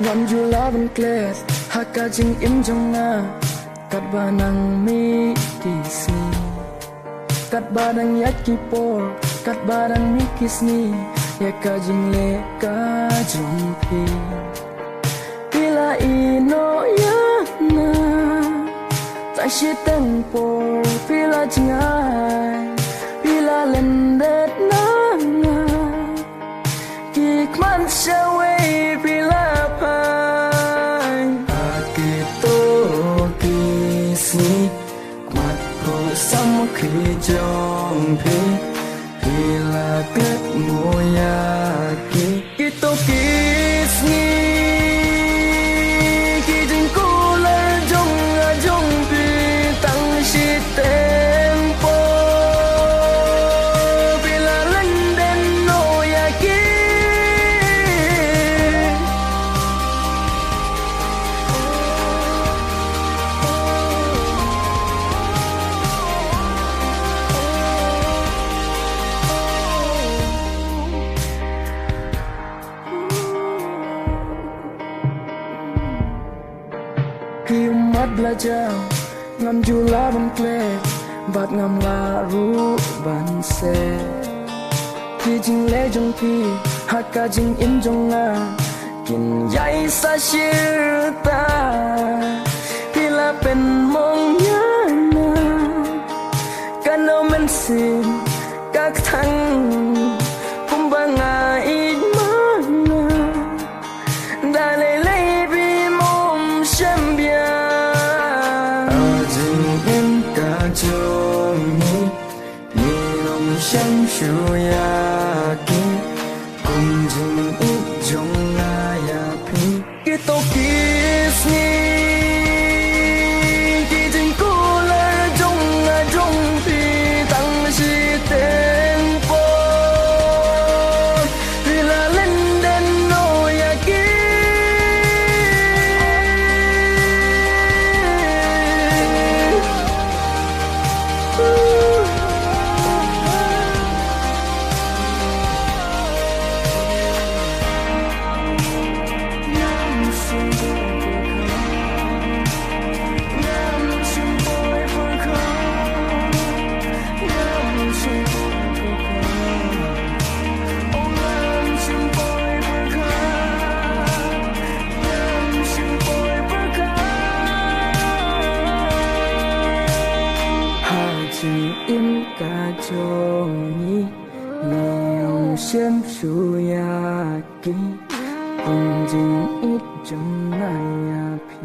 ngắm du lá bên klet haka jing im jong na kat banang mi disni kat badang yaki por kat badang mi kisni ya ka jing le ka jong pi pila ino ya na ta shi teng por pila jingai pila lendet na na kik man shawe pila pai akito kisni mat ko sam khi jong pi pila ket moya kito kisni ki jing ko la jong a jong pi tang shi tempo pila lenden no ya ki khi umat belajar ngam jula ban klet bat ngam laru ban se khi jing le jong pi haka jing im jong na kin yai sa shir ta pila pen mong ya na kano men sin các thăng cũng ba ngày mana da le le bi mom shem bia jing em ka jong ni long shem shu ya ki kum jing it jong na ya pi ki to kiss ni ki jing ko la jong a jong pi tang shi tempo pila lenden no ya ki im ka jong ni neong shem shu ya ki kum jing it jong na ya pi